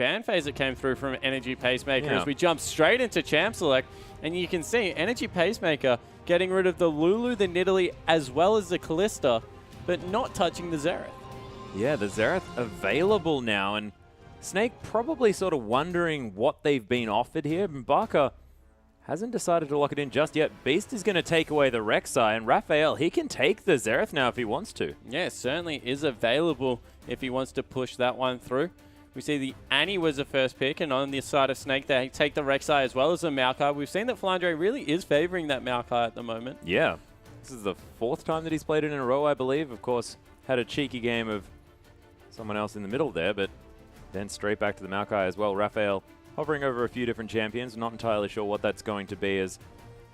ban phase that came through from Energy Pacemaker as we jump straight into Champ Select. And you can see Energy Pacemaker getting rid of the Lulu, the Nidalee, as well as the Callista, but not touching the Xerath. Yeah, the Xerath available now, and Snake probably sort of wondering what they've been offered here. Mbaka hasn't decided to lock it in just yet. Beast is going to take away the Rek'Sai, and Raphael, he can take the Xerath now if he wants to. Yeah, certainly is available if he wants to push that one through. We see the Annie was the first pick, and on the side of Snake, they take the Rek'Sai as well as the Maokai. We've seen that Flandre really is favoring that Maokai at the moment. Yeah. This is the 4th time that he's played it in a row, I believe. Of course, had a cheeky game of someone else in the middle there, but then straight back to the Maokai as well. Raphael hovering over a few different champions. Not entirely sure what that's going to be, as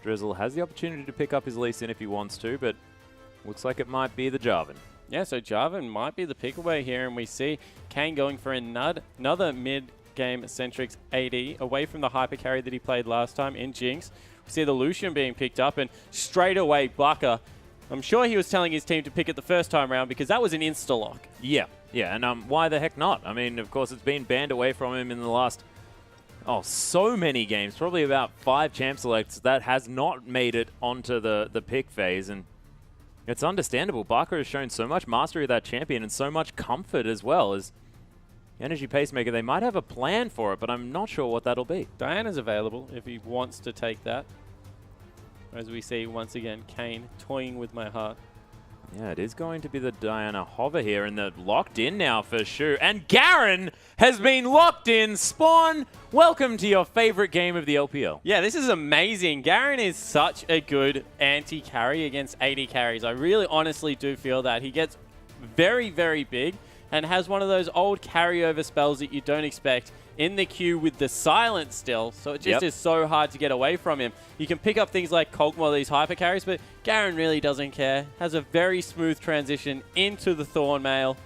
Drizzle has the opportunity to pick up his Lee Sin if he wants to, but looks like it might be the Jarvan. Yeah, so Jarvan might be the pick away here, and we see Kane going for another mid-game Centrix AD away from the hyper carry that he played last time in Jinx. We see the Lucian being picked up, and straight away Bucker. I'm sure he was telling his team to pick it the first time around because that was an insta-lock. Yeah, and why the heck not? I mean, of course, it's been banned away from him in the last, so many games, probably about 5 champ selects that has not made it onto the pick phase, and it's understandable. Barker has shown so much mastery of that champion and so much comfort as well as Energy Pacemaker. They might have a plan for it, but I'm not sure what that'll be. Diana's available if he wants to take that. As we see, once again, Kane toying with my heart. Yeah, it is going to be the Diana hover here, and they're locked in now for Shu. And Garen has been locked in. Spawn, welcome to your favorite game of the LPL. Yeah, this is amazing. Garen is such a good anti-carry against AD carries. I really honestly do feel that. He gets very, very big and has one of those old carryover spells that you don't expect in the queue with the silence still, so it just is so hard to get away from him. You can pick up things like Kog'Maw, these hyper carries, but Garen really doesn't care. Has a very smooth transition into the Thornmail,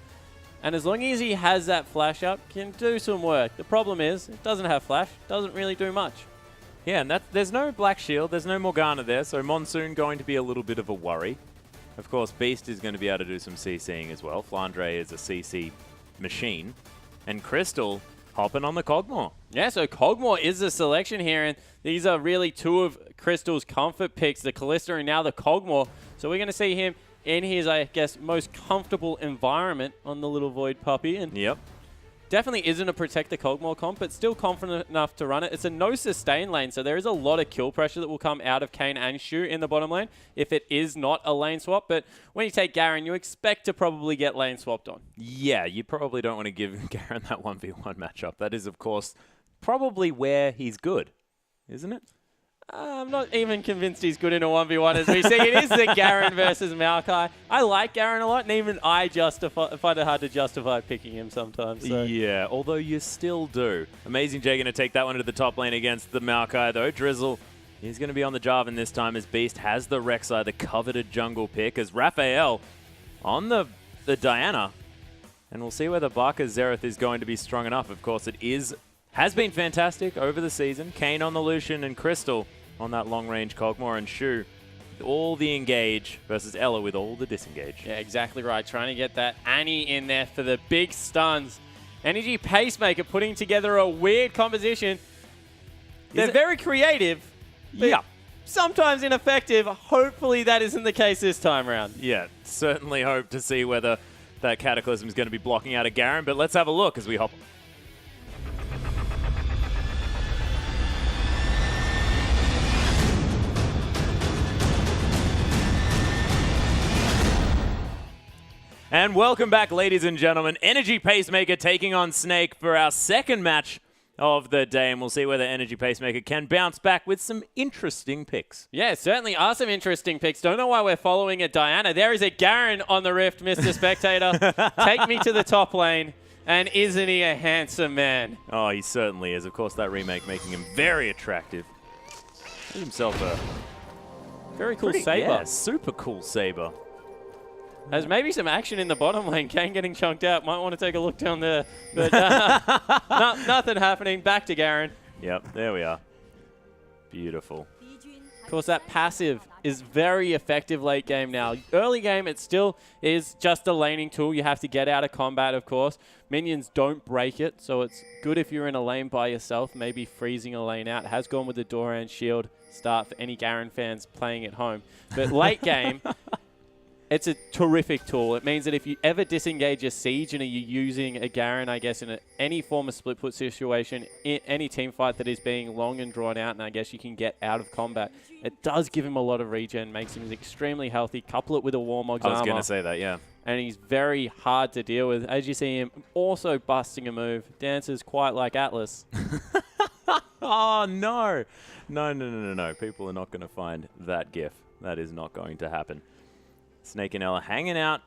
and as long as he has that flash up, can do some work. The problem is, it doesn't have flash, doesn't really do much. Yeah, and there's no Black Shield, there's no Morgana there, so Monsoon going to be a little bit of a worry. Of course, Beast is going to be able to do some CCing as well. Flandre is a CC machine, and Crystal hopping on the Kog'Maw. Yeah, so Kog'Maw is the selection here, and these are really 2 of Crystal's comfort picks, the Callista and now the Kog'Maw. So we're going to see him in his, I guess, most comfortable environment on the little Void Puppy. And definitely isn't a protect the Kog'Maw comp, but still confident enough to run it. It's a no sustain lane, so there is a lot of kill pressure that will come out of Kane and Shu in the bottom lane if it is not a lane swap. But when you take Garen, you expect to probably get lane swapped on. Yeah, you probably don't want to give Garen that 1v1 matchup. That is, of course, probably where he's good, isn't it? I'm not even convinced he's good in a 1v1 as we see. It is the Garen versus Maokai. I like Garen a lot, and even I find it hard to justify picking him sometimes. So. Yeah, although you still do. Amazing J going to take that one to the top lane against the Maokai, though. Drizzle is going to be on the Jarvan this time as Beast has the Rek'Sai, the coveted jungle pick, as Raphael on the Diana. And we'll see whether Barker's Xerath is going to be strong enough. Of course, has been fantastic over the season. Kane on the Lucian and Crystal on that long-range Kog'Maw, and Shu with all the engage versus Ella with all the disengage. Yeah, exactly right. Trying to get that Annie in there for the big stuns. Energy Pacemaker putting together a weird composition. They're very creative, but sometimes ineffective. Hopefully that isn't the case this time around. Yeah, certainly hope to see whether that Cataclysm is going to be blocking out a Garen, but let's have a look as we hop. And welcome back, ladies and gentlemen. Energy Pacemaker taking on Snake for our second match of the day, and we'll see whether Energy Pacemaker can bounce back with some interesting picks. Yeah, certainly are some interesting picks. Don't know why we're following a Diana. There is a Garen on the Rift, Mr. Spectator. Take me to the top lane. And isn't he a handsome man? Oh, he certainly is. Of course, that remake making him very attractive. He's himself a very cool saber. Yeah, super cool saber. There's maybe some action in the bottom lane. Kane getting chunked out. Might want to take a look down there. But nothing happening. Back to Garen. Yep, there we are. Beautiful. Of course, that passive is very effective late game now. Early game, it still is just a laning tool. You have to get out of combat, of course. Minions don't break it, so it's good if you're in a lane by yourself, maybe freezing a lane out. It has gone with the Doran shield start for any Garen fans playing at home. But late game, it's a terrific tool. It means that if you ever disengage a siege and are you using a Garen, I guess, in any form of split put situation, in any team fight that is being long and drawn out, and I guess you can get out of combat, it does give him a lot of regen, makes him extremely healthy. Couple it with a Warmog's armor. I was going to say that, yeah. And he's very hard to deal with. As you see him also busting a move, dances quite like Atlas. Oh, no. No. People are not going to find that gif. That is not going to happen. Snake and Ella hanging out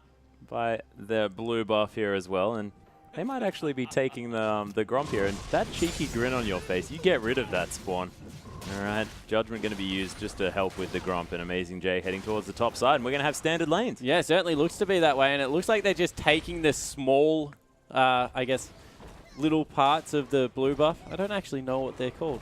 by the blue buff here as well, and they might actually be taking the Gromp here. And that cheeky grin on your face, you get rid of that spawn. All right, Judgment going to be used just to help with the Gromp, and Amazing J heading towards the top side, and we're going to have standard lanes. Yeah, it certainly looks to be that way, and it looks like they're just taking the small, I guess, little parts of the blue buff. I don't actually know what they're called.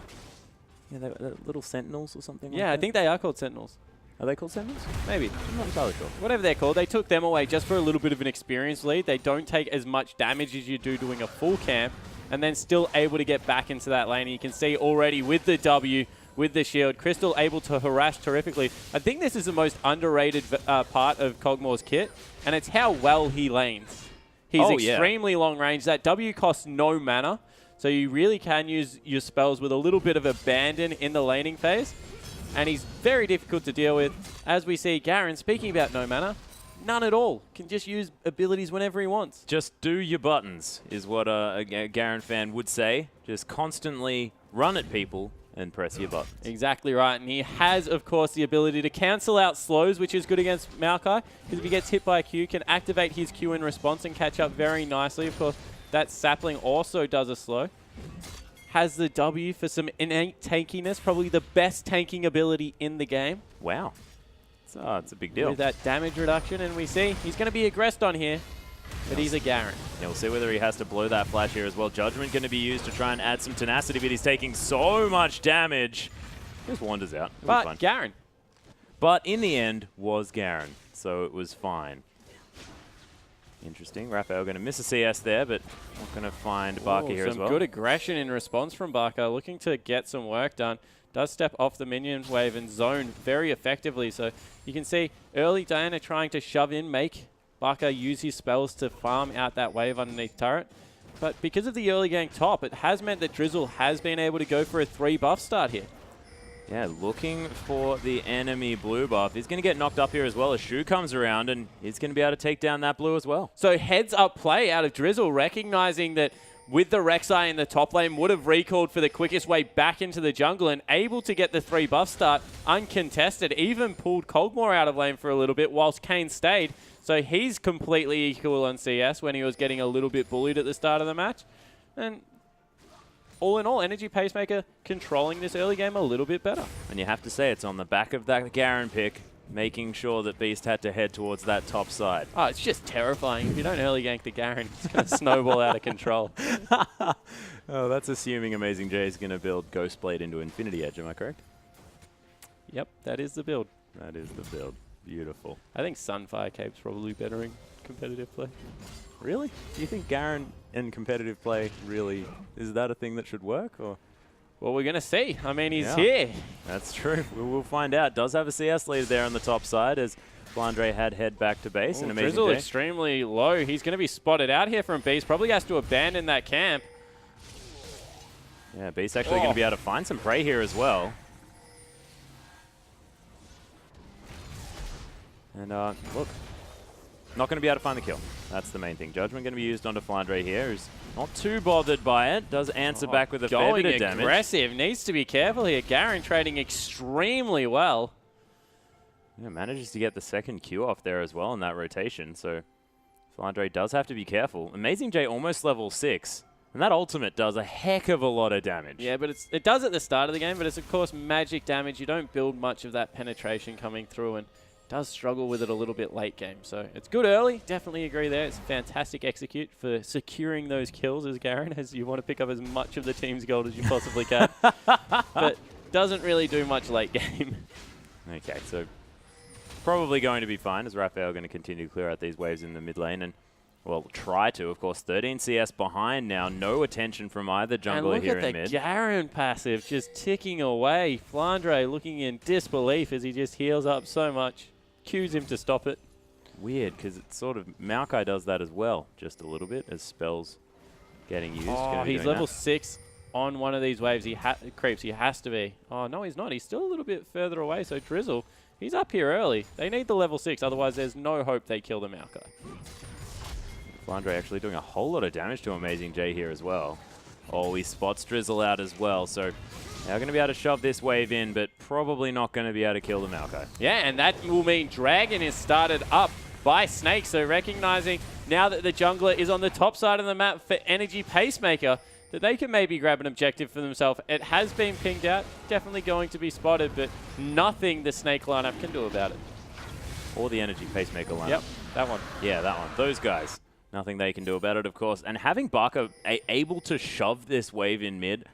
Yeah, they're little sentinels or something like that? I think they are called sentinels. Are they called sentinels? Maybe. I'm not entirely sure. Whatever they're called, they took them away just for a little bit of an experience lead. They don't take as much damage as you do doing a full camp, and then still able to get back into that lane. And you can see already with the W, with the shield, Crystal able to harass terrifically. I think this is the most underrated part of Kog'Maw's kit, and it's how well he lanes. He's extremely long range. That W costs no mana, so you really can use your spells with a little bit of abandon in the laning phase. And he's very difficult to deal with. As we see Garen, speaking about no mana, none at all. Can just use abilities whenever he wants. Just do your buttons, is what a Garen fan would say. Just constantly run at people and press your buttons. Exactly right. And he has, of course, the ability to cancel out slows, which is good against Maokai. Because if he gets hit by a Q, can activate his Q in response and catch up very nicely. Of course, that sapling also does a slow. Has the W for some innate tankiness, probably the best tanking ability in the game. Wow. It's a big deal. With that damage reduction, and we see he's going to be aggressed on here, but he's a Garen. Yeah, we'll see whether he has to blow that flash here as well. Judgment going to be used to try and add some tenacity, but he's taking so much damage. Just wanders out. But Garen. But in the end, was Garen, so it was fine. Interesting. Raphael going to miss a CS there, but not going to find Barker here as well. Some good aggression in response from Barker, looking to get some work done. Does step off the minion wave and zone very effectively. So you can see early Diana trying to shove in, make Barker use his spells to farm out that wave underneath turret. But because of the early game top, it has meant that Drizzle has been able to go for a 3 buff start here. Yeah, looking for the enemy blue buff. He's going to get knocked up here as well as Shu comes around, and he's going to be able to take down that blue as well. So heads up play out of Drizzle, recognizing that with the Rek'Sai in the top lane, would have recalled for the quickest way back into the jungle and able to get the 3 buff start uncontested. Even pulled Kog'Maw out of lane for a little bit whilst Kane stayed. So he's completely equal on CS when he was getting a little bit bullied at the start of the match. And all in all, Energy Pacemaker controlling this early game a little bit better. And you have to say it's on the back of that Garen pick, making sure that Beast had to head towards that top side. Oh, it's just terrifying. If you don't early gank the Garen, it's going to snowball out of control. Oh, that's assuming Amazing J is going to build Ghostblade into Infinity Edge, am I correct? Yep, that is the build. That is the build. Beautiful. I think Sunfire Cape's probably better in competitive play. Really? Do you think Garen in competitive play really, is that a thing that should work? Or? Well, we're going to see. I mean, he's here. That's true. We'll find out. Does have a CS lead there on the top side as Flandre had head back to base. And Drizzle extremely low. He's going to be spotted out here from Beast. Probably has to abandon that camp. Yeah, Beast actually going to be able to find some prey here as well. And look, not going to be able to find the kill. That's the main thing. Judgment going to be used onto Flandre here, who's not too bothered by it. Does answer back with a fair bit of damage. Going aggressive. Needs to be careful here. Garen trading extremely well. Yeah, manages to get the second Q off there as well in that rotation. So Flandre does have to be careful. Amazing J almost level 6. And that ultimate does a heck of a lot of damage. Yeah, but it does at the start of the game, but it's, of course, magic damage. You don't build much of that penetration coming through, and does struggle with it a little bit late game. So it's good early. Definitely agree there. It's fantastic execute for securing those kills as Garen, as you want to pick up as much of the team's gold as you possibly can. But doesn't really do much late game. Okay, so probably going to be fine as Raphael going to continue to clear out these waves in the mid lane and, well, try to, of course. 13 CS behind now. No attention from either jungler here in mid. And look at the Garen passive just ticking away. Flandre looking in disbelief as he just heals up so much. Cues him to stop it. Weird, because it's sort of... Maokai does that as well, just a little bit, as spells getting used. Oh, he's level 6 on one of these waves. He creeps. He has to be. Oh, no, he's not. He's still a little bit further away, so Drizzle, he's up here early. They need the level 6, otherwise there's no hope they kill the Maokai. Flandre actually doing a whole lot of damage to Amazing J here as well. Oh, he spots Drizzle out as well, so they're going to be able to shove this wave in, but probably not going to be able to kill the Maokai. Yeah, and that will mean Dragon is started up by Snake, so recognizing now that the jungler is on the top side of the map for Energy Pacemaker, that they can maybe grab an objective for themselves. It has been pinged out, definitely going to be spotted, but nothing the Snake lineup can do about it. Or the Energy Pacemaker lineup. Yep, that one. Yeah, that one. Those guys. Nothing they can do about it, of course. And having Barca able to shove this wave in mid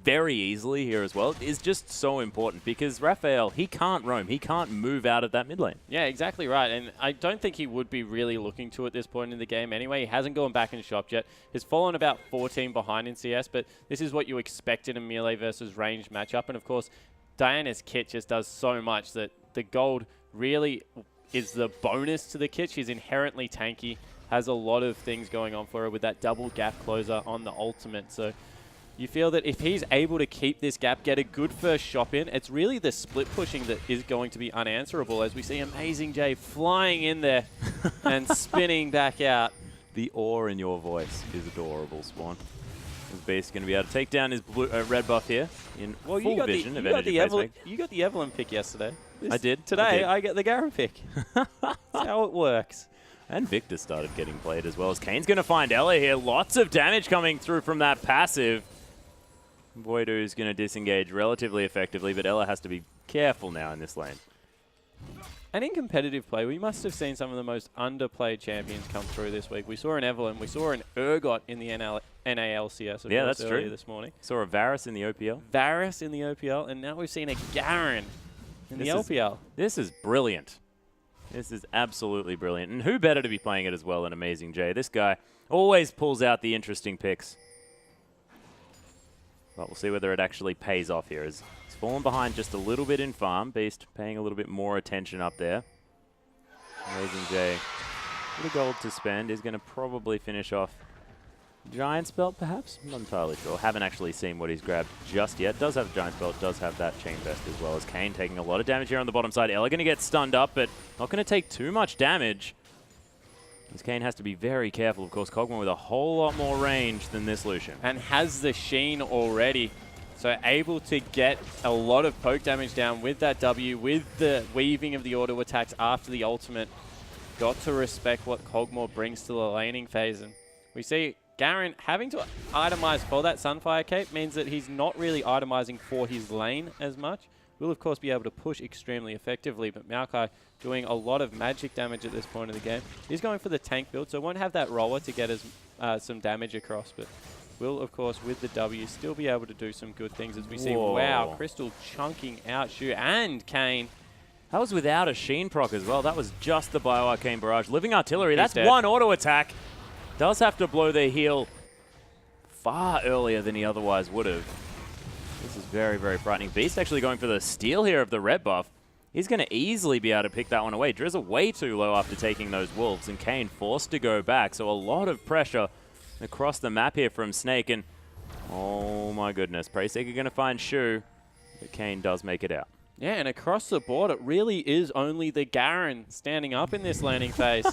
very easily here as well is just so important because Raphael, he can't roam. He can't move out of that mid lane. Yeah, exactly right. And I don't think he would be really looking to at this point in the game anyway. He hasn't gone back and shopped yet. He's fallen about 14 behind in CS, but this is what you expect in a melee versus ranged matchup. And of course, Diana's kit just does so much that the gold really is the bonus to the kit. She's inherently tanky, has a lot of things going on for her with that double gap closer on the ultimate. So you feel that if he's able to keep this gap, get a good first shop in, it's really the split pushing that is going to be unanswerable as we see Amazing J flying in there and spinning back out. The awe in your voice is adorable, Spawn. Is Beast going to be able to take down his blue, red buff here in full vision of Energy Pacemaker? You got the Evelyn pick yesterday. I did. Today, I get the Garen pick. That's how it works. And Victor started getting played as well as Kane's going to find Ella here. Lots of damage coming through from that passive. Voidu's going to disengage relatively effectively, but Ella has to be careful now in this lane. And in competitive play, we must have seen some of the most underplayed champions come through this week. We saw an Evelyn, we saw an Urgot in the NALCS yeah, that's earlier true. This morning. Saw a Varus in the OPL. Varus in the OPL, and now we've seen a Garen in the LPL. This is brilliant. This is absolutely brilliant. And who better to be playing it as well than Amazing J? This guy always pulls out the interesting picks. But we'll see whether it actually pays off here. He's fallen behind just a little bit in farm. Beast paying a little bit more attention up there. Amazing J, a bit of gold to spend. Is going to probably finish off Giant's Belt, perhaps? I'm not entirely sure. Haven't actually seen what he's grabbed just yet. Does have Giant's Belt, does have that Chain Vest as well as Kane taking a lot of damage here on the bottom side. Ella going to get stunned up, but not going to take too much damage. As Kane has to be very careful. Of course, Kog'Maw with a whole lot more range than this Lucian. And has the Sheen already. So able to get a lot of poke damage down with that W, with the weaving of the auto attacks after the ultimate. Got to respect what Kog'Maw brings to the laning phase. And we see Garen having to itemize for that Sunfire Cape means that he's not really itemizing for his lane as much. Will, of course, be able to push extremely effectively, but Maokai doing a lot of magic damage at this point in the game. He's going for the tank build, so won't have that roller to get some damage across, but will, of course, with the W, still be able to do some good things as we see, wow, Crystal chunking out Shu and Kane. That was without a Sheen proc as well. That was just the Bioarcane Barrage. Living Artillery, that's dead. One auto attack. Does have to blow their heal far earlier than he otherwise would have. This is very, very frightening. Beast actually going for the steal here of the red buff. He's going to easily be able to pick that one away. Drizzle way too low after taking those wolves, and Kane forced to go back. So a lot of pressure across the map here from Snake, and oh my goodness, Pacemaker going to find Shu, but Kane does make it out. Yeah, and across the board, it really is only the Garen standing up in this laning phase.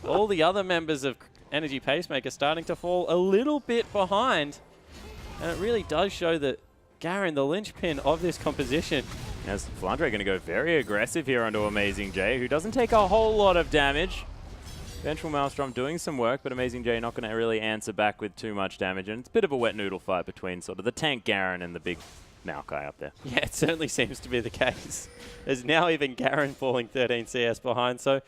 All the other members of Energy Pacemaker starting to fall a little bit behind, and it really does show that Garen, the linchpin of this composition. As Flandre going to go very aggressive here onto Amazing J, who doesn't take a whole lot of damage. Vengeful Maelstrom doing some work, but Amazing J not going to really answer back with too much damage, and it's a bit of a wet noodle fight between sort of the tank Garen and the big Maokai up there. Yeah, it certainly seems to be the case. There's now even Garen falling 13 CS behind, so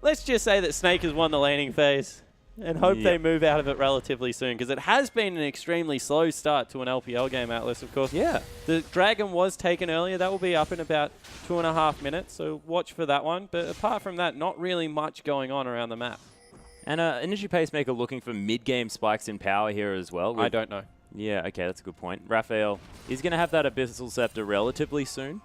let's just say that Snake has won the laning phase. and hope they move out of it relatively soon, because it has been an extremely slow start to an LPL game, Atlas, of course. Yeah. The Dragon was taken earlier. That will be up in about 2.5 minutes, so watch for that one. But apart from that, not really much going on around the map. And Energy Pacemaker looking for mid-game spikes in power here as well. I don't know. Yeah, okay, that's a good point. Raphael is going to have that Abyssal Scepter relatively soon.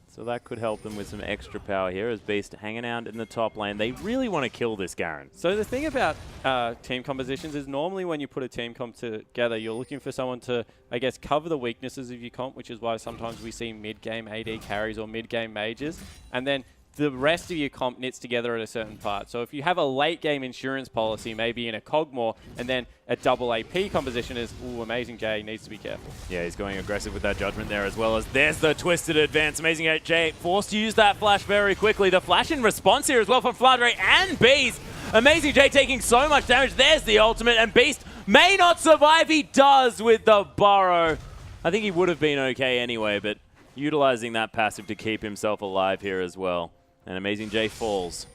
So that could help them with some extra power here as Beast hanging out in the top lane. They really want to kill this Garen. So the thing about team compositions is normally when you put a team comp together, you're looking for someone to, I guess, cover the weaknesses of your comp, which is why sometimes we see mid-game AD carries or mid-game mages. And then the rest of your comp knits together at a certain part. So if you have a late-game insurance policy, maybe in a Cogmore, and then a double AP composition is, ooh, Amazing J needs to be careful. Yeah, he's going aggressive with that judgment there as well as there's the twisted advance. Amazing J forced to use that flash very quickly. The flash in response here as well from Flandre and Beast. Amazing J taking so much damage. There's the ultimate, and Beast may not survive. He does with the burrow. I think he would have been okay anyway, but utilizing that passive to keep himself alive here as well. And Amazing J falls.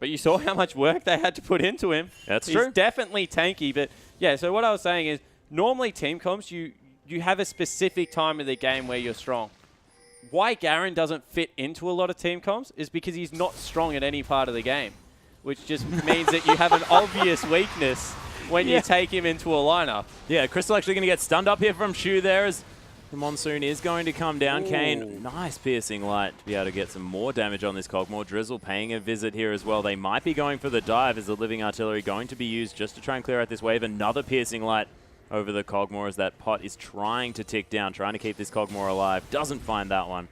But you saw how much work they had to put into him. That's true. He's definitely tanky. But yeah, so what I was saying is normally team comps, you have a specific time of the game where you're strong. Why Garen doesn't fit into a lot of team comps is because he's not strong at any part of the game, which just means that you have an obvious weakness when you take him into a lineup. Yeah, Crystal actually going to get stunned up here from Shu there as the Monsoon is going to come down. Ooh. Kane, nice piercing light to be able to get some more damage on this Cogmore. Drizzle paying a visit here as well. They might be going for the dive as the Living Artillery going to be used just to try and clear out this wave. Another piercing light over the Cogmore as that pot is trying to tick down, trying to keep this Cogmore alive. Doesn't find that one.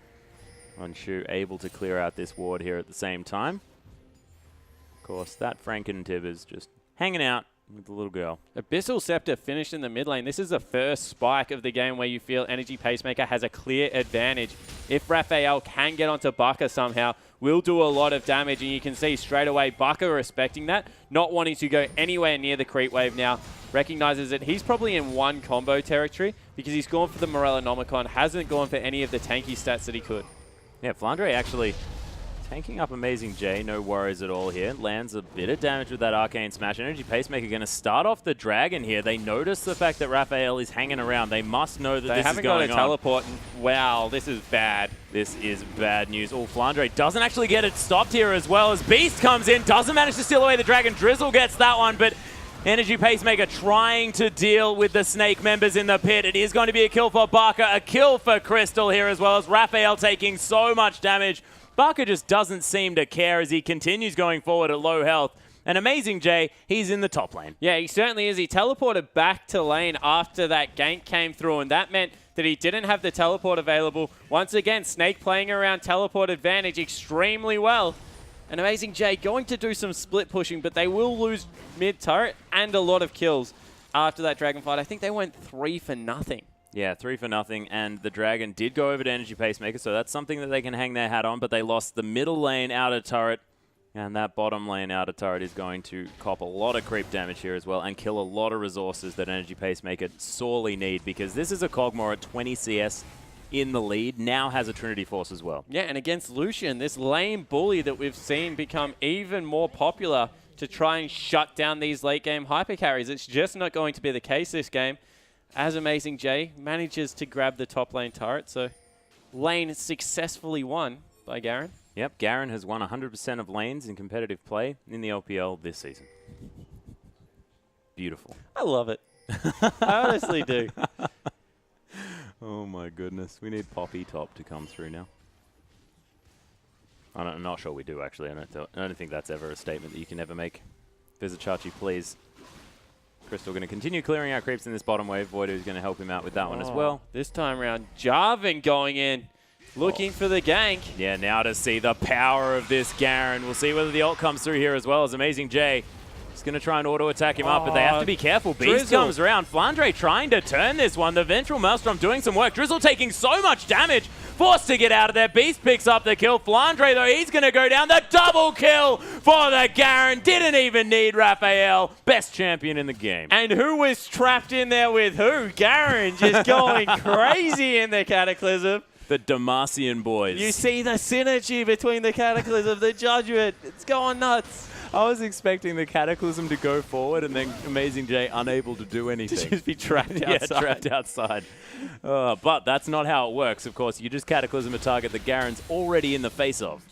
On Shu able to clear out this ward here at the same time. Of course, that Franken-Tib is just hanging out with the little girl. Abyssal Scepter finished in the mid lane. This is the first spike of the game where you feel Energy Pacemaker has a clear advantage. If Raphael can get onto Baka somehow, will do a lot of damage, and you can see straight away Baka respecting that, not wanting to go anywhere near the creep wave now. Recognizes that he's probably in one combo territory because he's gone for the Morellonomicon, hasn't gone for any of the tanky stats that he could. Yeah, Flandre actually tanking up Amazing J, no worries at all here. Lands a bit of damage with that Arcane Smash. Energy Pacemaker going to start off the Dragon here. They notice the fact that Raphael is hanging around. They must know that this is going on. They haven't got a teleport. Wow, this is bad. This is bad news. Oh, Flandre doesn't actually get it stopped here as well as Beast comes in. Doesn't manage to steal away the Dragon. Drizzle gets that one, but Energy Pacemaker trying to deal with the Snake members in the pit. It is going to be a kill for Barker, a kill for Crystal here as well as Raphael taking so much damage. Barker just doesn't seem to care as he continues going forward at low health. And Amazing J, he's in the top lane. Yeah, he certainly is. He teleported back to lane after that gank came through, and that meant that he didn't have the teleport available. Once again, Snake playing around teleport advantage extremely well. And Amazing J going to do some split pushing, but they will lose mid-turret and a lot of kills after that Dragon fight. I think they went 3 for nothing. Yeah, 3 for nothing, and the Dragon did go over to Energy Pacemaker, so that's something that they can hang their hat on, but they lost the middle lane outer turret, and that bottom lane outer turret is going to cop a lot of creep damage here as well and kill a lot of resources that Energy Pacemaker sorely need, because this is a Cogmore at 20 CS in the lead, now has a Trinity Force as well. Yeah, and against Lucian, this lane bully that we've seen become even more popular to try and shut down these late game hyper carries. It's just not going to be the case this game, as Amazing J manages to grab the top lane turret. So lane successfully won by Garen. Yep, Garen has won 100% of lanes in competitive play in the LPL this season. Beautiful. I love it. I honestly do. Oh my goodness. We need Poppy Top to come through now. I'm not sure we do, actually. I don't think that's ever a statement that you can ever make. Visit Chachi, please. Crystal going to continue clearing out creeps in this bottom wave. Void is going to help him out with that one as well. This time around, Jarvan going in, looking for the gank. Yeah, now to see the power of this Garen. We'll see whether the ult comes through here as well as Amazing J. He's going to try and auto-attack him up, but they have to be careful. Beast comes around. Flandre trying to turn this one. The Ventral Maelstrom doing some work. Drizzle taking so much damage. Forced to get out of there. Beast picks up the kill. Flandre, though, he's going to go down. The double kill for the Garen. Didn't even need Raphael. Best champion in the game. And who was trapped in there with who? Garen just going crazy in the Cataclysm. The Demacian boys. You see the synergy between the Cataclysm, the Judgment. It's going nuts. I was expecting the Cataclysm to go forward and then Amazing J unable to do anything. To just be trapped outside. Yeah, trapped outside. But that's not how it works, of course. You just Cataclysm a target that Garen's already in the face of.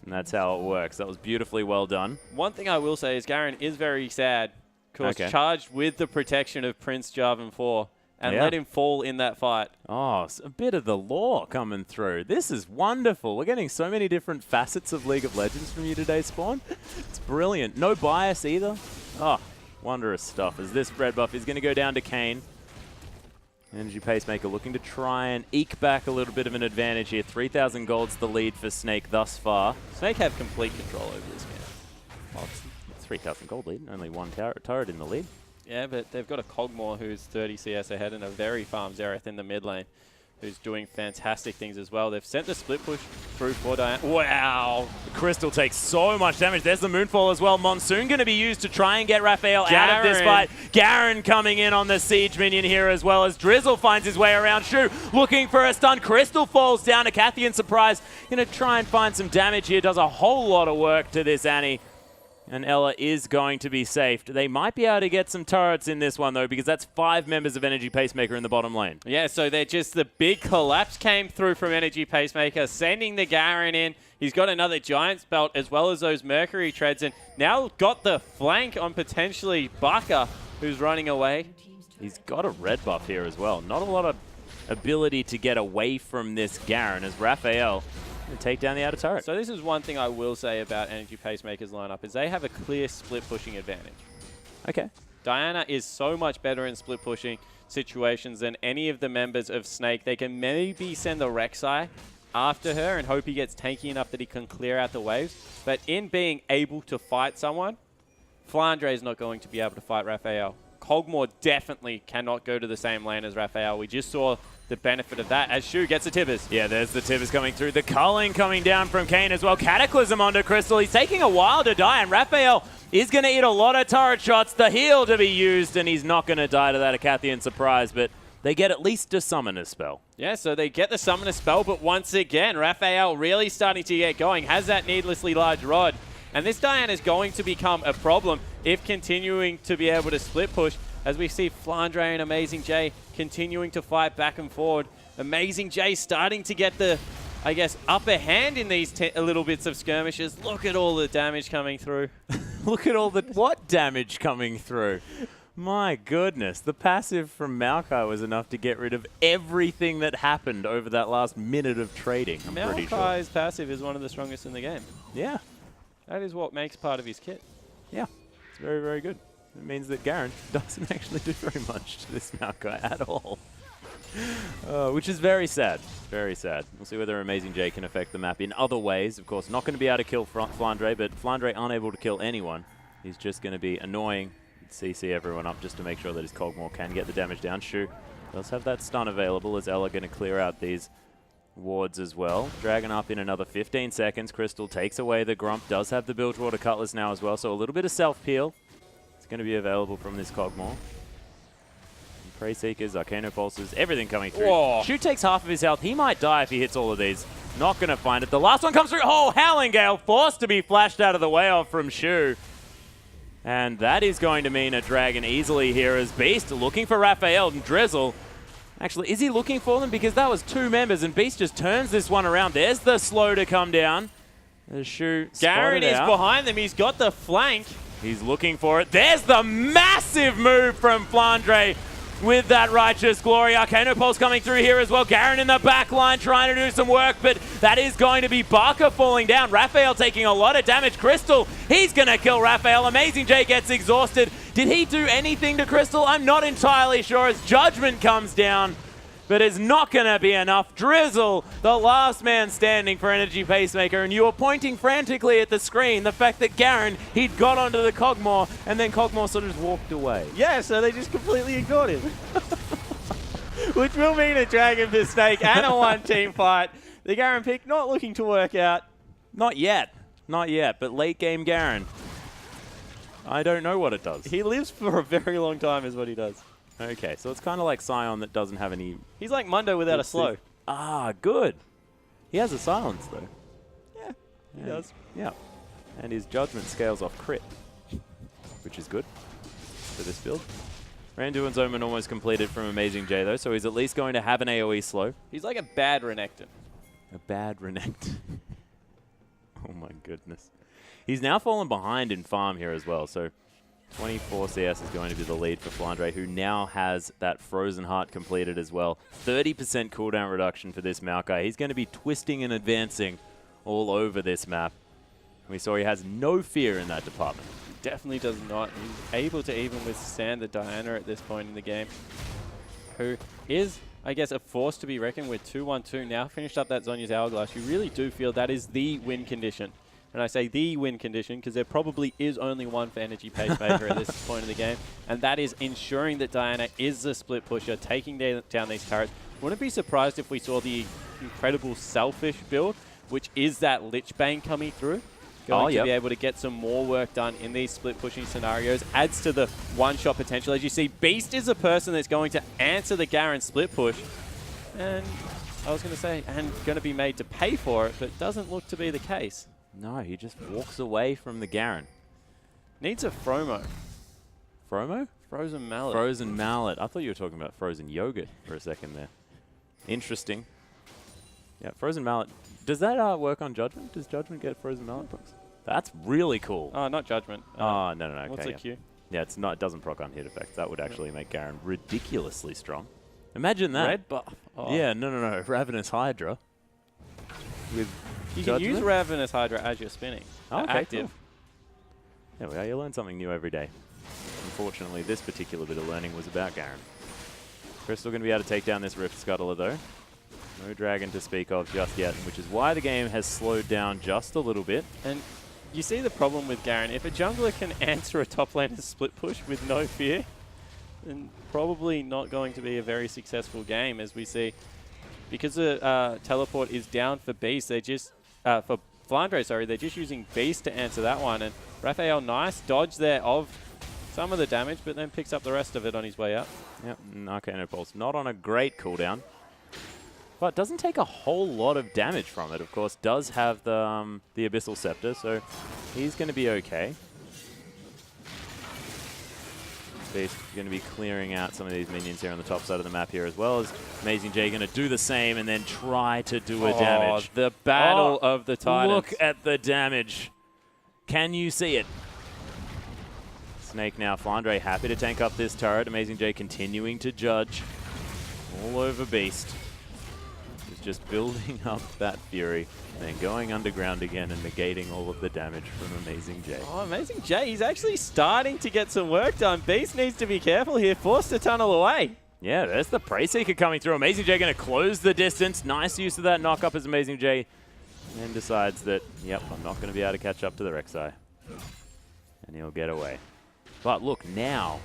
And that's how it works. That was beautifully well done. One thing I will say is Garen is very sad. Of course, charged with the protection of Prince Jarvan 4 and let him fall in that fight. Oh, a bit of the lore coming through. This is wonderful. We're getting so many different facets of League of Legends from you today, Spawn. It's brilliant. No bias either. Oh, wondrous stuff. As this red buff is going to go down to Kayn. Energy Pacemaker looking to try and eke back a little bit of an advantage here. 3,000 gold's the lead for Snake thus far. Snake have complete control over this game. Well, it's 3,000 gold lead. Only one turret in the lead. Yeah, but they've got a Cogmore who's 30 CS ahead and a very farm Xerath in the mid lane who's doing fantastic things as well. They've sent the split push through for Diana. Wow! The Crystal takes so much damage. There's the Moonfall as well. Monsoon going to be used to try and get Raphael out of this fight. Garen coming in on the Siege minion here as well as Drizzle finds his way around Shu looking for a stun. Crystal falls down to Cathian Surprise. Going to try and find some damage here. Does a whole lot of work to this Annie. And Ella is going to be saved. They might be able to get some turrets in this one, though, because that's 5 members of Energy Pacemaker in the bottom lane. Yeah, so they're just the big collapse came through from Energy Pacemaker, sending the Garen in. He's got another Giant's Belt as well as those Mercury Treads, and now got the flank on potentially Baka, who's running away. He's got a red buff here as well. Not a lot of ability to get away from this Garen as Raphael and take down the outer turret. So this is one thing I will say about Energy Pacemaker's lineup is they have a clear split pushing advantage. Okay. Diana is so much better in split pushing situations than any of the members of Snake. They can maybe send the Rek'Sai after her and hope he gets tanky enough that he can clear out the waves. But in being able to fight someone, Flandre is not going to be able to fight Raphael. Cogmore definitely cannot go to the same lane as Raphael. We just saw the benefit of that as Shu gets the Tibbers. Yeah, there's the Tibbers coming through. The culling coming down from Kayn as well. Cataclysm onto Crystal. He's taking a while to die, and Raphael is going to eat a lot of turret shots. The heal to be used, and he's not going to die to that Acathian Surprise, but they get at least a Summoner spell. Yeah, so they get the Summoner spell, but once again, Raphael really starting to get going, has that needlessly large rod, and this Diana is going to become a problem if continuing to be able to split push, as we see Flandre and Amazing J continuing to fight back and forward. Amazing J starting to get the, I guess, upper hand in these little bits of skirmishes. Look at all the damage coming through. Look at all the what damage coming through. My goodness. The passive from Maokai was enough to get rid of everything that happened over that last minute of trading, I'm pretty sure. Maokai's passive is one of the strongest in the game. Yeah. That is what makes part of his kit. Yeah. It's very, very good. It means that Garen doesn't actually do very much to this Maokai at all. Which is very sad. Very sad. We'll see whether Amazing J can affect the map in other ways. Of course, not going to be able to kill Flandre, but Flandre unable to kill anyone. He's just going to be annoying, CC everyone up just to make sure that his Cogmore can get the damage down. Shu does have that stun available as Ella going to clear out these wards as well. Dragon up in another 15 seconds. Crystal takes away the Grump. Does have the Bilgewater Cutlass now as well, so a little bit of self-peel. It's going to be available from this Cogmore. Prey Seekers, Arcano Pulses, everything coming through. Whoa. Shu takes half of his health. He might die if he hits all of these. Not going to find it. The last one comes through. Oh, Howling Gale forced to be flashed out of the way of from Shu. And that is going to mean a Dragon easily here as Beast looking for Raphael and Drizzle. Actually, is he looking for them? Because that was 2 members and Beast just turns this one around. There's the slow to come down. There's Shu. Garen is behind them. He's got the flank. He's looking for it. There's the massive move from Flandre with that Righteous Glory. Arcano Pulse coming through here as well. Garen in the back line trying to do some work, but that is going to be Baka falling down. Raphael taking a lot of damage. Crystal, he's going to kill Raphael. Amazing J gets exhausted. Did he do anything to Crystal? I'm not entirely sure as Judgment comes down, but it's not going to be enough. Drizzle, the last man standing for Energy Pacemaker, and you were pointing frantically at the screen, the fact that Garen, he'd got onto the Cogmore, and then Cogmore sort of just walked away. Yeah, so they just completely ignored him. Which will mean a Dragon for Snake and a 1-team fight. The Garen pick not looking to work out. Not yet. Not yet, but late game Garen. I don't know what it does. He lives for a very long time is what he does. Okay, so it's kind of like Sion that doesn't have any... He's like Mundo without a slow. Ah, good. He has a silence, though. Yeah, he does. Yeah. And his judgment scales off crit, which is good for this build. Randuin's Omen almost completed from Amazing J though, so he's at least going to have an AoE slow. He's like a bad Renekton. A bad Renekton. Oh my goodness. He's now fallen behind in farm here as well, so 24 CS is going to be the lead for Flandre, who now has that Frozen Heart completed as well. 30% cooldown reduction for this Maokai. He's going to be twisting and advancing all over this map. We saw he has no fear in that department. He definitely does not. He's able to even withstand the Diana at this point in the game, who is, I guess, a force to be reckoned with. 2-1-2 now, finished up that Zhonya's Hourglass. You really do feel that is the win condition. And I say the win condition because there probably is only one for Energy Pacemaker at this point in the game, and that is ensuring that Diana is the split pusher, taking down these turrets. Wouldn't be surprised if we saw the incredible Selfish build, which is that Lich Bane coming through. Going to be able to get some more work done in these split pushing scenarios. Adds to the one-shot potential. As you see, Beast is a person that's going to answer the Garen split push. And I was going to say, and going to be made to pay for it, but doesn't look to be the case. No, he just walks away from the Garen. Needs a Fromo. Fromo? Frozen Mallet. Frozen Mallet. I thought you were talking about frozen yogurt for a second there. Interesting. Yeah, Frozen Mallet. Does that work on Judgment? Does Judgment get Frozen Mallet books? That's really cool. Oh, not Judgment. Oh, no. Okay, what's a Q? Yeah, it's not. It doesn't proc on hit effects. That would actually make Garen ridiculously strong. Imagine that. Red buff. Oh. Yeah, no. Ravenous Hydra. With you Judgment? can use Ravenous Hydra as you're spinning. Oh, okay, active. Cool. There we are. You learn something new every day. Unfortunately, this particular bit of learning was about Garen. Crystal going to be able to take down this Rift Scuttler, though. No dragon to speak of just yet, which is why the game has slowed down just a little bit. And you see the problem with Garen. If a jungler can answer a top laner's split push with no fear, then probably not going to be a very successful game, as we see. Because the teleport is down for Beast, they just for Flandre, sorry, they're just using Beast to answer that one. And Raphael, nice dodge there of some of the damage, but then picks up the rest of it on his way up. Yep, Arcano Pulse. Not on a great cooldown, but doesn't take a whole lot of damage from it. Of course, does have the Abyssal Scepter, so he's going to be okay. Beast going to be clearing out some of these minions here on the top side of the map here, as well as Amazing J going to do the same and then try to do a damage. The battle of the Titans. Look at the damage. Can you see it? Snake now. Flandre happy to tank up this turret. Amazing J continuing to judge. All over Beast. He's just building up that fury. And then going underground again and negating all of the damage from Amazing J. Oh, Amazing J, he's actually starting to get some work done. Beast needs to be careful here. Forced to tunnel away. Yeah, there's the Pacemaker coming through. Amazing J going to close the distance. Nice use of that knock up as Amazing J then decides that, yep, I'm not going to be able to catch up to the Rek'Sai. And he'll get away. But look, now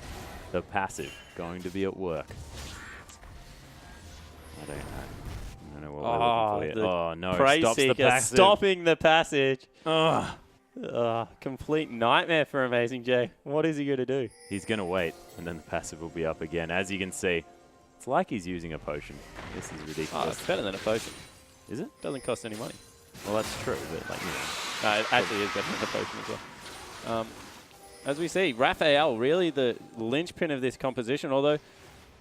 the passive going to be at work. I don't know what we're looking for here. Oh, no. Stops the passive. Stopping the passage. Complete nightmare for Amazing J. What is he going to do? He's going to wait, and then the passive will be up again. As you can see, it's like he's using a potion. This is ridiculous. Oh, it's better than a potion. Is it? Doesn't cost any money. Well, that's true, but like, you know. No, it actually is better than a potion as well. As we see, Raphael really the linchpin of this composition, although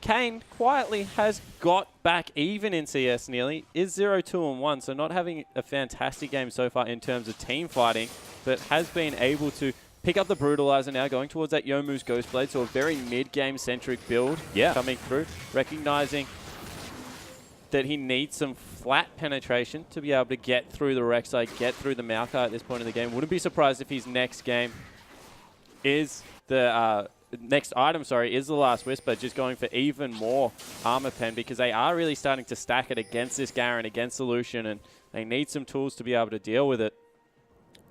Kane quietly has got back even in CS nearly, is 0-2-1, so not having a fantastic game so far in terms of team fighting, but has been able to pick up the Brutalizer now, going towards that Youmuu's Ghostblade, so a very mid-game centric build coming through, recognizing that he needs some flat penetration to be able to get through the Rek'Sai, get through the Maokai at this point in the game. Wouldn't be surprised if his next game is the next item, is the Last Whisper, just going for even more armor pen, because they are really starting to stack it against this Garen, against the Lucian, and they need some tools to be able to deal with it.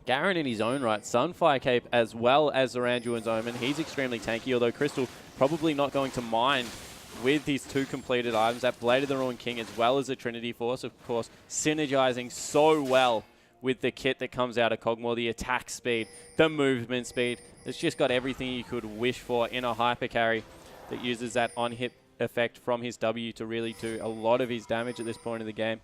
Garen in his own right, Sunfire Cape as well as the Randuin's Omen. He's extremely tanky, although Crystal probably not going to mind with these two completed items, that Blade of the Ruined King as well as the Trinity Force, of course, synergizing so well with the kit that comes out of Kog'Maw, the attack speed, the movement speed. It's just got everything you could wish for in a hyper carry that uses that on-hit effect from his W to really do a lot of his damage at this point in the game.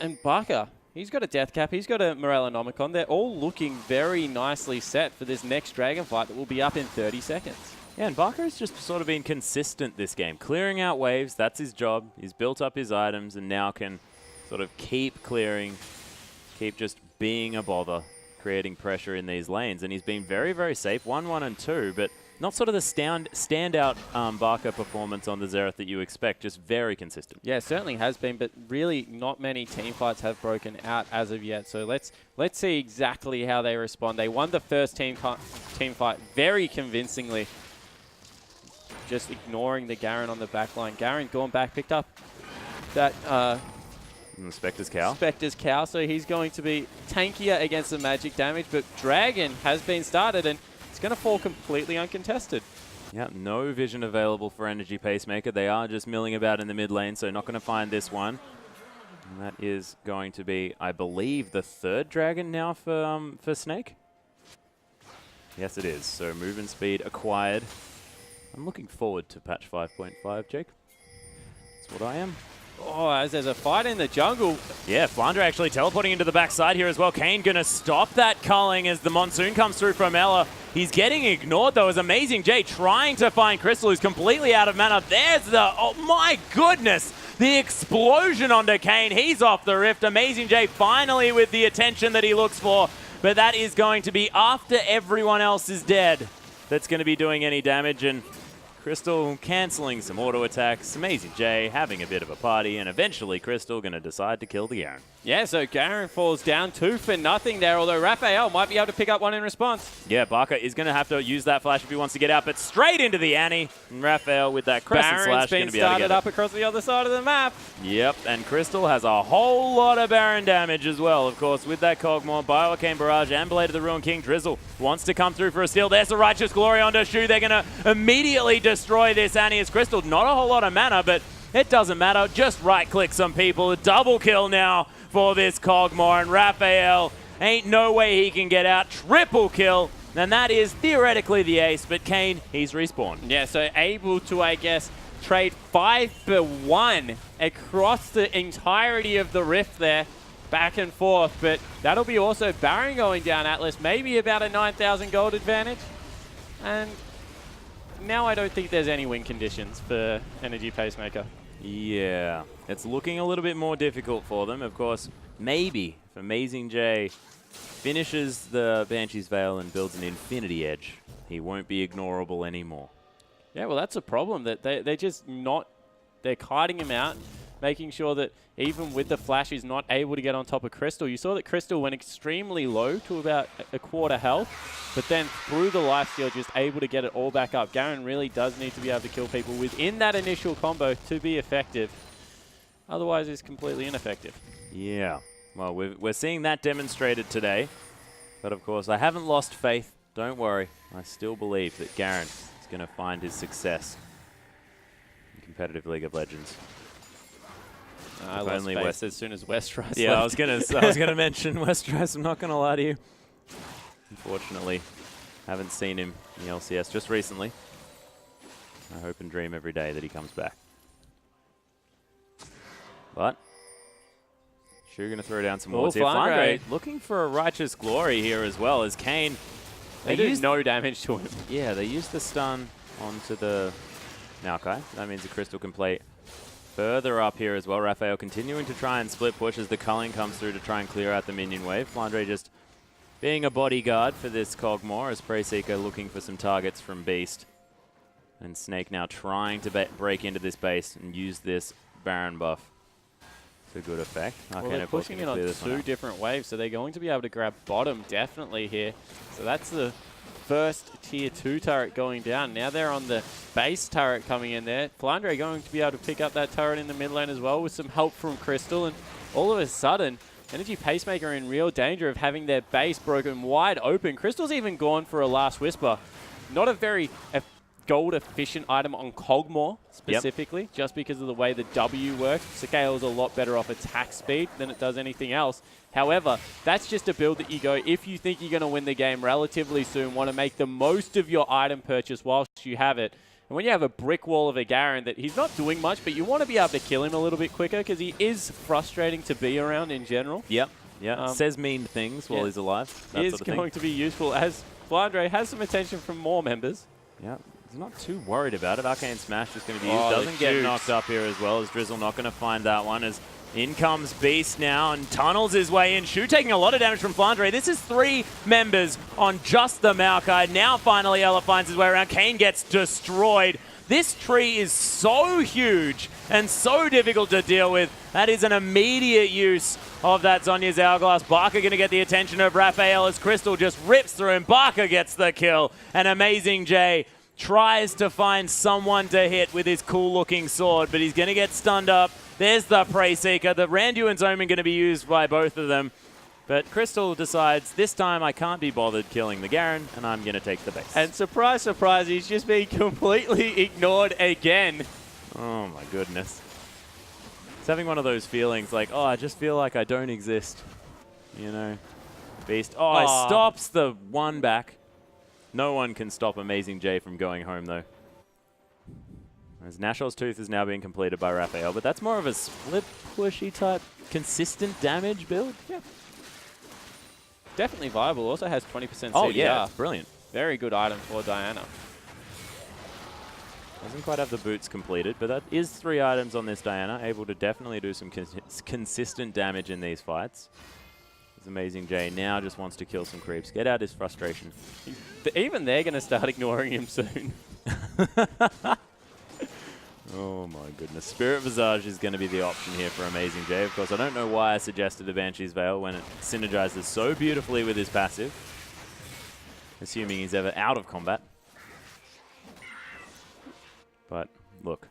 And Barker, He's got a Death Cap. He's got a Morellonomicon. They're all looking very nicely set for this next Dragon fight that will be up in 30 seconds. Yeah, and Barker's just sort of been consistent this game. Clearing out waves, that's his job. He's built up his items and now can sort of keep clearing, keep just being a bother, creating pressure in these lanes. And he's been very, very safe, 1, 1, and 2, but not sort of the standout Barker performance on the Xerath that you expect, just very consistent. Yeah, it certainly has been, but really not many team fights have broken out as of yet. So let's see exactly how they respond. They won the first team fight very convincingly, just ignoring the Garen on the back line. Garen gone back, picked up that Spectre's Cow. Spectre's Cow, so he's going to be tankier against the magic damage, but Dragon has been started and it's going to fall completely uncontested. Yeah, no vision available for Energy Pacemaker. They are just milling about in the mid lane, so not going to find this one. And that is going to be, I believe, the 3rd Dragon now for Snake. Yes, it is. So movement speed acquired. I'm looking forward to patch 5.5, Jake. That's what I am. Oh, as there's a fight in the jungle. Yeah, Flandre actually teleporting into the backside here as well. Kane going to stop that culling as the Monsoon comes through from Ella. He's getting ignored, though, as Amazing J trying to find Crystal, who's completely out of mana. There's the, oh my goodness, the explosion onto Kane. He's off the rift. Amazing J finally with the attention that he looks for, but that is going to be after everyone else is dead. That's going to be doing any damage, and Crystal cancelling some auto attacks. Amazing J having a bit of a party, and eventually Crystal going to decide to kill the Garen. Yeah, so Garen falls down 2 for nothing there, although Raphael might be able to pick up one in response. Yeah, Barker is going to have to use that flash if he wants to get out, but straight into the Annie. And Raphael with that crescent slash going to be able to started up across the other side of the map. Yep, and Crystal has a whole lot of Baron damage as well, of course, with that Cogmore, Bioarcane Barrage, and Blade of the Ruin King. Drizzle wants to come through for a steal. There's the Righteous Glory onto Shu. They're going to immediately destroy this Annie as Crystal. Not a whole lot of mana, but it doesn't matter. Just right-click some people. A double kill now for this Cogmore, and Raphael ain't no way he can get out. Triple kill, and that is theoretically the ace, but Kane, he's respawned. Yeah, so able to, I guess, trade 5 for 1 across the entirety of the rift there, back and forth, but that'll be also Baron going down Atlas, maybe about a 9,000 gold advantage, and now I don't think there's any win conditions for Energy Pacemaker. Yeah, it's looking a little bit more difficult for them. Of course, maybe if Amazing J finishes the Banshee's Veil and builds an Infinity Edge, he won't be ignorable anymore. Yeah, well, that's a problem, that they're just not, they're kiting him out, making sure that even with the flash, he's not able to get on top of Crystal. You saw that Crystal went extremely low to about a quarter health, but then through the lifesteal, just able to get it all back up. Garen really does need to be able to kill people within that initial combo to be effective. Otherwise, it's completely ineffective. Yeah, well, we're seeing that demonstrated today. But of course, I haven't lost faith. Don't worry. I still believe that Garen is going to find his success in competitive League of Legends. I lost faith as soon as Westeros Yeah, left. I was gonna mention Westeros. I'm not gonna lie to you. Unfortunately, haven't seen him in the LCS just recently. I hope and dream every day that he comes back. But Shu gonna throw down some wards here. Flandre looking for a Righteous Glory here as well as Kane. They do no damage to him. Yeah, they used the stun onto the Maokai. That means the Crystal can play further up here as well. Raphael continuing to try and split push as the culling comes through to try and clear out the minion wave. Flandre just being a bodyguard for this Cogmore as Pacemaker looking for some targets from Beast. And Snake now trying to break into this base and use this Baron buff to good effect. Well, they're pushing it on 2 different waves, so they're going to be able to grab bottom definitely here. So that's the first tier 2 turret going down. Now they're on the base turret coming in there. Flandre going to be able to pick up that turret in the mid lane as well with some help from Crystal. And all of a sudden, Energy Pacemaker are in real danger of having their base broken wide open. Crystal's even gone for a Last Whisper. Not a very gold efficient item on Cogmore specifically, just because of the way the W works. Scales a lot better off attack speed than it does anything else. However, that's just a build that you go, if you think you're going to win the game relatively soon, want to make the most of your item purchase whilst you have it. And when you have a brick wall of a Garen that he's not doing much, but you want to be able to kill him a little bit quicker because he is frustrating to be around in general. Yep. Yeah, says mean things while he's alive. That is sort of going to be useful as Flandre has some attention from more members. Yeah, he's not too worried about it. Arcane Smash just going to be used. Oh, Doesn't get knocked up here as well, as Drizzle not going to find that one. As in comes Beast now and tunnels his way in. Shu taking a lot of damage from Flandre. This is 3 members on just the Maokai. Now finally Ella finds his way around. Kane gets destroyed. This tree is so huge and so difficult to deal with. That is an immediate use of that Zhonya's Hourglass. Barker going to get the attention of Raphael as Crystal just rips through him. Barker gets the kill. And Amazing J tries to find someone to hit with his cool-looking sword, but he's going to get stunned up. There's the Prey Seeker. The Randu and Zoman going to be used by both of them. But Crystal decides, this time I can't be bothered killing the Garen, and I'm going to take the base. And surprise, surprise, he's just being completely ignored again. Oh my goodness. He's having one of those feelings like, oh, I just feel like I don't exist. You know? Beast. Oh, it stops the one back. No one can stop Amazing J from going home, though. As Nashor's Tooth is now being completed by Raphael, but that's more of a split pushy type, consistent damage build. Yeah. Definitely viable. Also has 20% CDR. Oh, yeah, it's brilliant. Very good item for Diana. Doesn't quite have the boots completed, but that is 3 items on this Diana, able to definitely do some consistent damage in these fights. This Amazing J now just wants to kill some creeps, get out his frustration. Even they're going to start ignoring him soon. Oh my goodness. Spirit Visage is going to be the option here for Amazing J. Of course, I don't know why I suggested the Banshee's Veil when it synergizes so beautifully with his passive. Assuming he's ever out of combat. But look,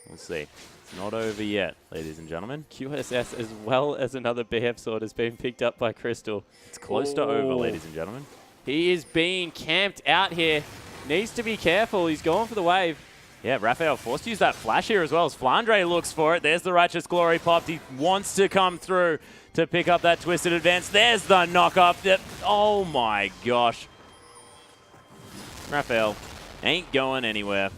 we'll see. It's not over yet, ladies and gentlemen. QSS as well as another BF sword has been picked up by Crystal. It's close to over, ladies and gentlemen. He is being camped out here. Needs to be careful. He's going for the wave. Yeah, Raphael forced to use that flash here as well as Flandre looks for it. There's the Righteous Glory popped. He wants to come through to pick up that Twisted Advance. There's the knock-up. Oh my gosh. Raphael ain't going anywhere.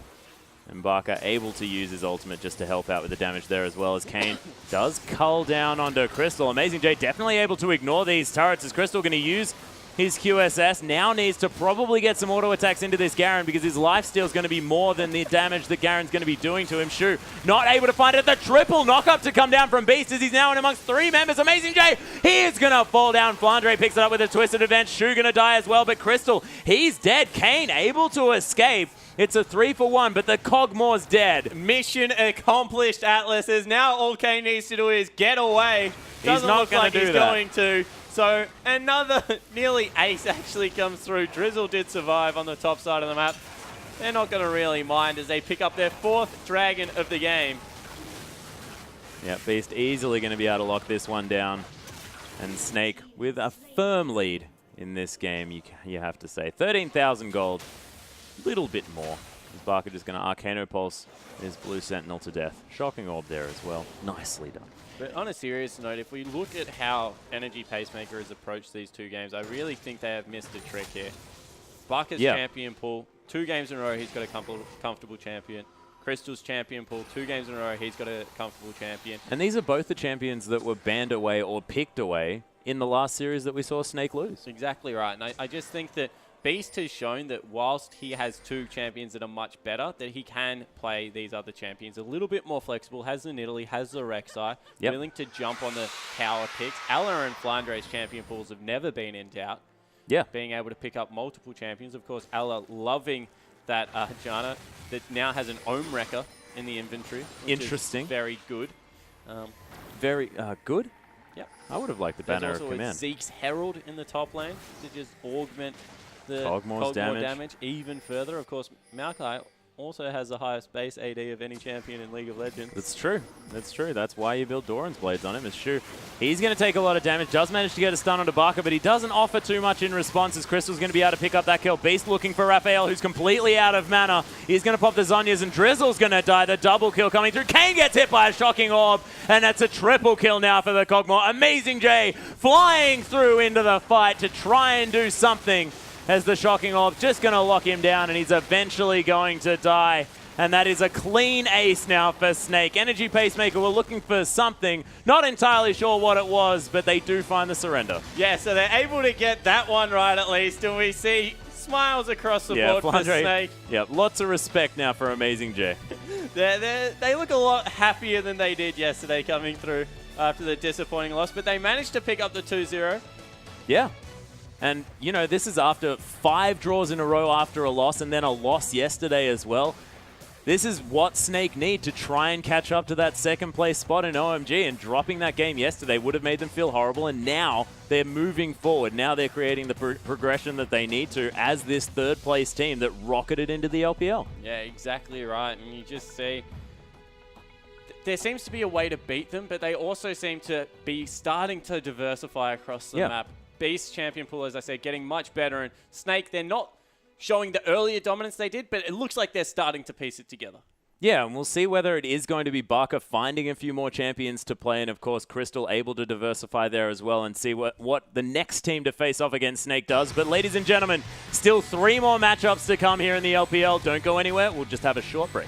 And Barker able to use his ultimate just to help out with the damage there, as well as Kane does cull down onto Crystal. Amazing J definitely able to ignore these turrets as Crystal going to use his QSS. Now needs to probably get some auto attacks into this Garen because his lifesteal is going to be more than the damage that Garen's going to be doing to him. Shu not able to find it. The triple knock-up to come down from Beast as he's now in amongst 3 members. Amazing J, he is going to fall down. Flandre picks it up with a Twisted Advance. Shu going to die as well, but Crystal, he's dead. Kane able to escape. It's a 3-for-1, but the Cogmore's dead. Mission accomplished, Atlas. Is now all Kane needs to do is get away. Doesn't not look gonna like do he's that. going to. So another nearly ace actually comes through. Drizzle did survive on the top side of the map. They're not going to really mind as they pick up their 4th dragon of the game. Yeah, Beast easily going to be able to lock this one down. And Snake with a firm lead in this game, you have to say. 13,000 gold. Little bit more. Barker just going to Arcano Pulse his Blue Sentinel to death. Shocking Orb there as well. Nicely done. But on a serious note, if we look at how Energy Pacemaker has approached these 2 games, I really think they have missed a trick here. Barker's champion pool, 2 games in a row, he's got a comfortable champion. Crystal's champion pool, 2 games in a row, he's got a comfortable champion. And these are both the champions that were banned away or picked away in the last series that we saw Snake lose. Exactly right. And I just think that Beast has shown that whilst he has 2 champions that are much better, that he can play these other champions a little bit more flexible, has the Nidalee, has the Rek'Sai, willing to jump on the power picks. Ella and Flandre's champion pools have never been in doubt. Yeah. Being able to pick up multiple champions. Of course, Ella loving that Janna that now has an Ohm Wrecker in the inventory. Interesting. Very good. Very good? Yep. I would have liked the Banner of also Command. Zeke's Herald in the top lane to just augment the Cogmore's damage even further. Of course, Maokai also has the highest base AD of any champion in League of Legends. That's true. That's true. That's why you build Doran's Blades on him, is Shu. He's going to take a lot of damage. Does manage to get a stun onto Barker, but he doesn't offer too much in response as Crystal's going to be able to pick up that kill. Beast looking for Raphael, who's completely out of mana. He's going to pop the Zhonya's, and Drizzle's going to die. The double kill coming through. Kane gets hit by a Shocking Orb, and that's a triple kill now for the Cogmore. Amazing J flying through into the fight to try and do something, as the Shocking Orb just going to lock him down, and he's eventually going to die And that is a clean ace now for Snake. Energy Pacemaker were looking for something. Not entirely sure what it was, but they do find the surrender. Yeah, so they're able to get that one right at least. And we see smiles across the board for Snake. Yeah, lots of respect now for Amazing J. They look a lot happier than they did yesterday coming through after the disappointing loss. But they managed to pick up the 2-0. Yeah. And, you know, this is after 5 draws in a row after a loss and then a loss yesterday as well. This is what Snake need to try and catch up to that second place spot in OMG, and dropping that game yesterday would have made them feel horrible, and now they're moving forward. Now they're creating the progression that they need to as this third place team that rocketed into the LPL. Yeah, exactly right. And you just see there seems to be a way to beat them, but they also seem to be starting to diversify across the map. Beast champion pool, as I said, getting much better, and Snake, they're not showing the earlier dominance they did, but it looks like they're starting to piece it together. Yeah, and we'll see whether it is going to be Barker finding a few more champions to play, and of course Crystal able to diversify there as well, and see what the next team to face off against Snake does. But ladies and gentlemen, still 3 more matchups to come here in the LPL. Don't go anywhere. We'll just have a short break.